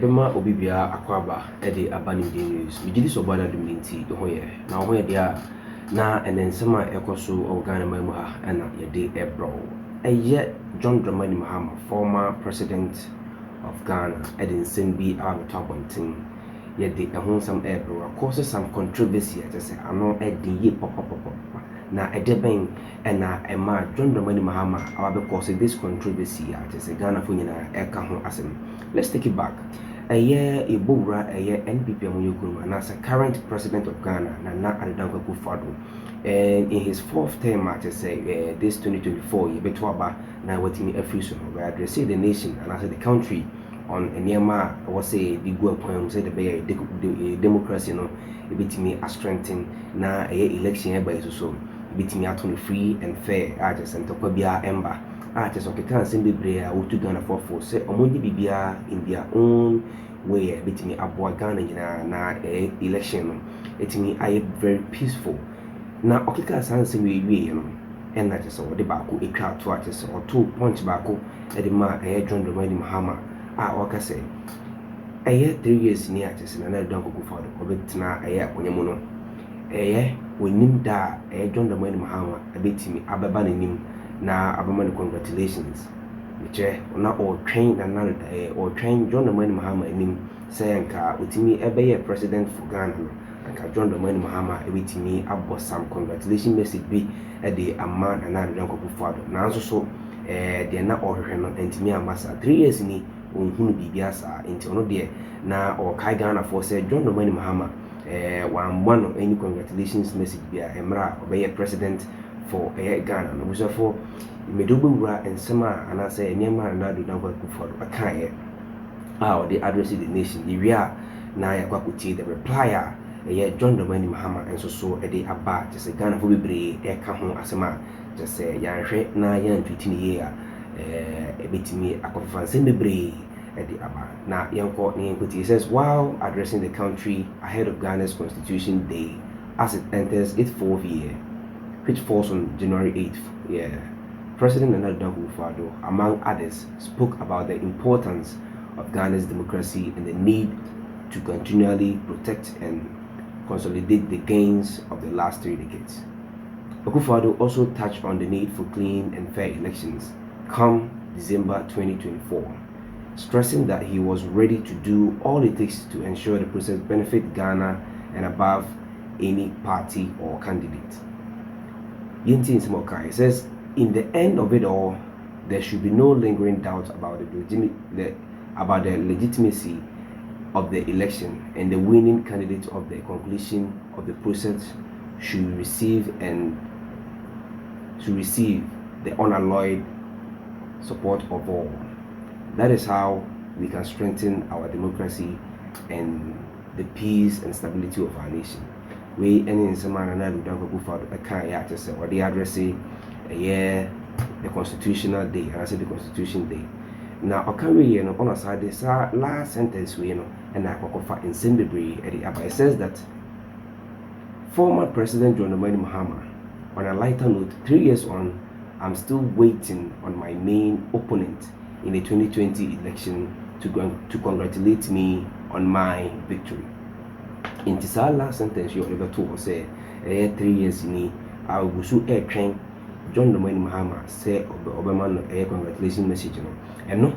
Ebema Obibia Akwaba Eddie Abani News. We did so bad at the minty, the Hoye. Now, where they are now and then some Ecosu or Ghana Memoha and a day Ebro. And yet, John Dramani Mahama, former president of Ghana, Edin Simbi out of top one thing. Yet they are some Ebro, causes some controversy. I say, I know Eddie ye pop. Na edebeng na ema John Dramani Mahama because this controversy at say Ghana for nyina eka ho asem. Let's take it back. A year Ibura a year NPP amoyokuru and as a current president of Ghana Nana Addo, and in his fourth term at say this 2024 ye betwaba na wetimi afuso we address the nation and as the country on Enyema was say the go point say the democracy no e betimi a strengthen na election by so betimi ato free and fair at center kwa bia ember at so kekan sem bebre a wotu Ghana for say omonyi bibia in their own way betimi aboa Ghana nyina na election no etimi aye very peaceful na okeka sanse we no and that is what the baako etwa to at so or 2 punch baako e de ma John Dramani Mahama waka say 3 years ni at say na don go for the obetina akonyemu no wonim da John Dramani Mahama abetimi ababa nanim na abama congratulations meche na or train or train John Dramani Mahama nim say nka otimi ebeye president for Ghana nka John Dramani Mahama ebetimi abo some congratulation message bi the amount and na don go for na so de na ohwehwe no ntimi amasa 3 years ni onhunu bibia sa enti ono de na o kai Ghana for say John Dramani Mahama one any congratulations message bia emra obey president for Ghana no so for medobu wura ensema and say nyema na do na go for akaye they address the nation area na yakwakuti the reply John Dramani Mahama and so e aba just say Ghana for bebre ka ho asema just say yanhwe na yan twitini ye ebetimi akofa sem bebre the aba na yanko ni says while addressing the country ahead of Ghana's Constitution Day as it enters its 4th year, which falls on January 8th. President Nana Addo, among others, spoke about the importance of Ghana's democracy and the need to continually protect and consolidate the gains of the last 3 decades. Akufo-Addo also touched on the need for clean and fair elections come December 2024, stressing that he was ready to do all it takes to ensure the process benefit Ghana and above any party or candidate. Yinti Smokai says, in the end of it all, there should be no lingering doubt about the legitimacy of the election, and the winning candidate of the conclusion of the process should receive the unalloyed support of all. That is how we can strengthen our democracy and the peace and stability of our nation. We any semana na do go for the kan ya to say or the address the constitutional day and I say the constitution day. Now okan we no on aside this last sentence we no and I kokofa in Simbebre it says that former President John Dramani Mahama, on a lighter note, 3 years on, I'm still waiting on my main opponent in the 2020 election to congratulate me on my victory. In this last sentence, you ever told say 3 years in I will air train John Dramani Mahama say Obama no congratulation message no and no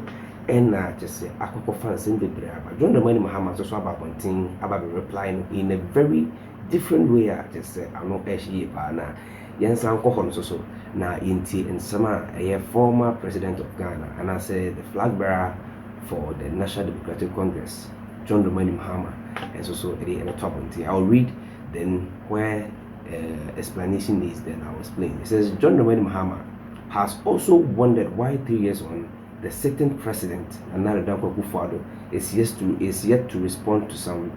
and just say akoko fans in the but John Dramani Mahama so about one thing about replying in a very different way. I just say I'm not actually na yansan ko so na inti and sama a former president of Ghana and I say the flag bearer for the National Democratic Congress John Dramani Mahama and so at the top until I'll read then where explanation is then I'll explain. It says John Dramani Mahama has also wondered why 3 years on the sitting president Nana Addo is yet to respond to some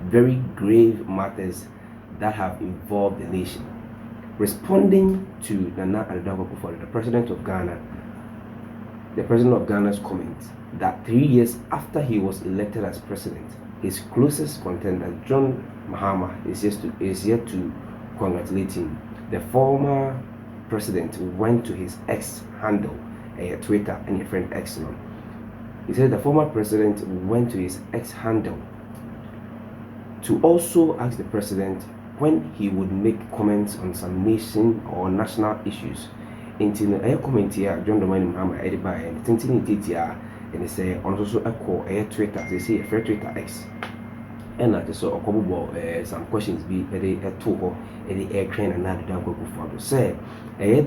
very grave matters that have involved the nation. Responding to Nana Addo, the president of Ghana's comment that 3 years after he was elected as president, his closest contender John Mahama is yet to congratulate him. The former president went to his X handle, Twitter, and your friend X, He said the former president went to his X handle to also ask the president when he would make comments on some nation or national issues. Into a comment here, John Dominic Mahama Ediba and Tintin Titia, and they say on also a call a Twitter, they say a fair Twitter X. And I just saw a couple some questions be a two a air train and not the Danko Father. Say,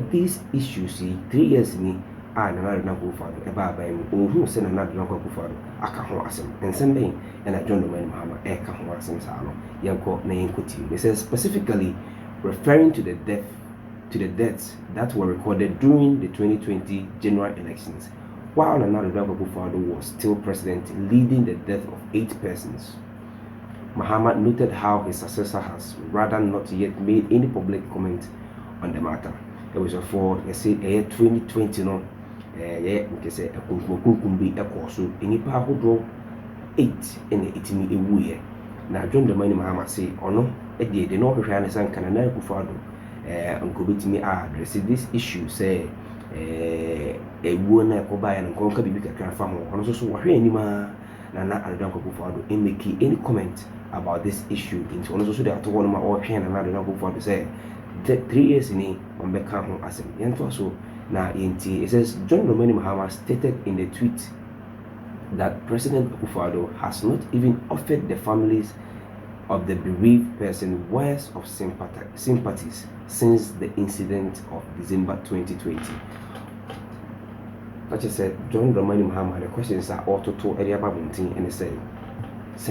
these issues, see, 3 years in me. Nana Addo father eba ba mu who say Nana Addo father aka ho asem ensem ben na John Dominic Mahama eka ho asem sa no yenko na yenkoti. It says specifically referring to the deaths that were recorded during the 2020 general elections while Nana Addo father was still president, leading the death of 8 persons. Mahama noted how his successor has rather not yet made any public comment on the matter. It was for 2020 no nke say kunkum bi ekoso enipa ahodo 8 ene etimi ewuye na John Dominic Mahama say ono de no hwehwe an san kana na akufado nkobetimi address this issue say ewu na ekoba ya nkonka bibi kakra fa ho ono so hwehwe anima Nana Addo akufado make any comment about this issue into ono so dey atwo no ma o hwe Nana Addo akufado say 3 years ni on beka ho asem yento so. Now, it says John Dominic Mahama stated in the tweet that President Akufo-Addo has not even offered the families of the bereaved person words of sympathies since the incident of December 2020. Like I said, John Dominic Mahama, the questions are all to area babunting and they say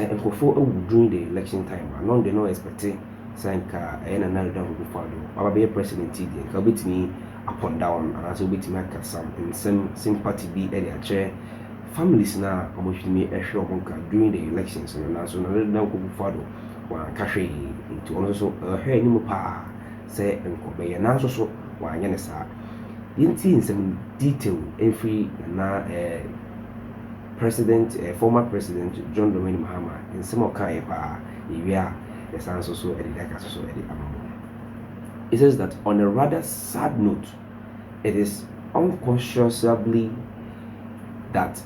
Akufo during the election time, and they not expecting Sanka and another Akufo-Addo. Our be president TD, can beat me up and down, and as we make some in some sympathy be any chair. Families now almost me a show during the elections, and also another Akufo-Addo one cash into also a hair no pa say and Kobe, and also one yanesa. Didn't see in some detail every president, former president John Dominic Mahama, in some of Kaipa, Ivia, the Sans also editor, so it says that on a rather sad note, it is unconscionably that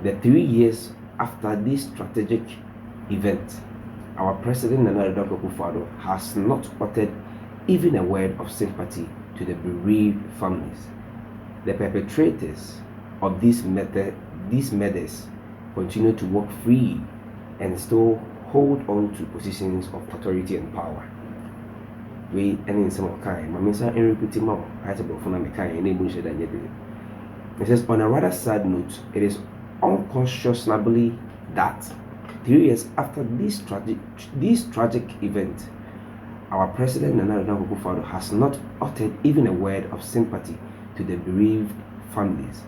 the 3 years after this strategic event, our president Nana Addo has not uttered even a word of sympathy to the bereaved families. The perpetrators of these murders continue to walk free and still hold on to positions of authority and power. We any in some kind, Mamisa and repeating more, I said, for Namikai and able to that. It says, on a rather sad note, it is unconscionably that 3 years after this tragic event, our president Nana Addo has not uttered even a word of sympathy to the bereaved families.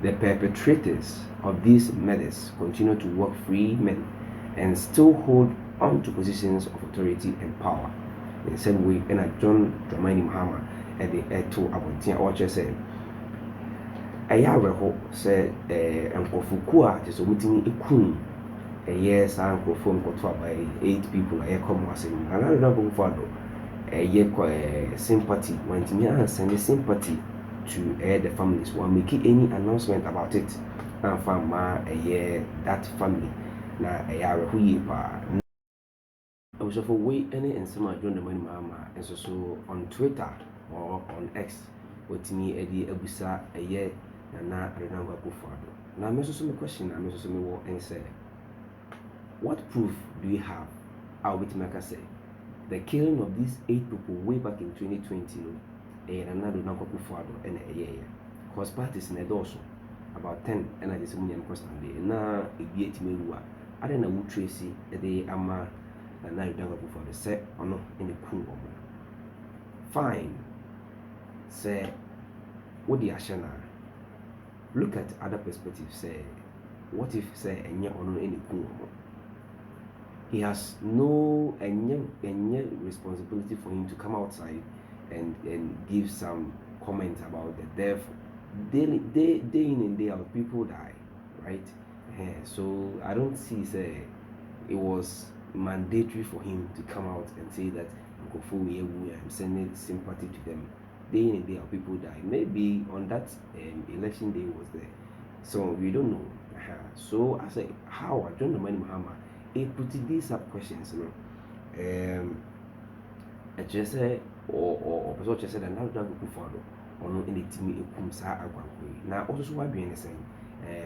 The perpetrators of these murders continue to work free men and still hold on to positions of authority and power. In the same way, and John Dramani Mahama at the Eto Abontia Orchard said, a yareho said, Unkofukua is omitting a kun. A yes, Uncle Phone got by 8 people. I come was saying, another double father. A year sympathy when to me and send the sympathy to the families while making any announcement about it. And from a year that family. Now, a yareho pa. I was of a way any and some John Dominic Mahama and so on Twitter or on X with me Eddie Abusa a year and now I don't know for. Now I'm also some question I'm also some and say what proof do you have? I'll be to make say the killing of these 8 people way back in 2020 and another number and a year. Cause parties in a also about 10 and I just million constantly and now it be 8 million. I don't know who Tracy a day ama and now you don't go for the set or not in the cool woman. Fine. Say what the ashana. Look at other perspectives. Say what if say and or no in the cool woman. He has no any responsibility for him to come outside and give some comment about the death. Day in and day out people die, right? So I don't see say it was mandatory for him to come out and say that I'm sending sympathy to them. Day in and day out people die. Maybe on that election day was there, so we don't know. So I say, how John Dramani Mahama he put these up questions, you know. Ɛkyerɛ sɛ ɔpɛ sɛ ɔkyerɛ sɛ Nana Addo Akufo-Addo ɔno ɛna ɛtumi ɛkum saa agwanko yi na ɔso so wadwene ne sɛn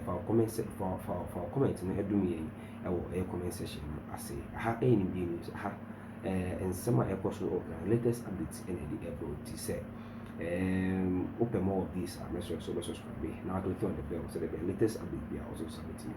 fa comment no ɛdom yɛn ɛwɔ ɛyɛ comment section no ase aha ɛyɛ Nimdeɛ News aha nsɛm a ɛkɔ so ɔkra latest update ɛna ɛde ɛbrɛ ti sɛ open more of these mɛsɛ so subscribe na click on the bell so that the latest update bi a ɔso submit me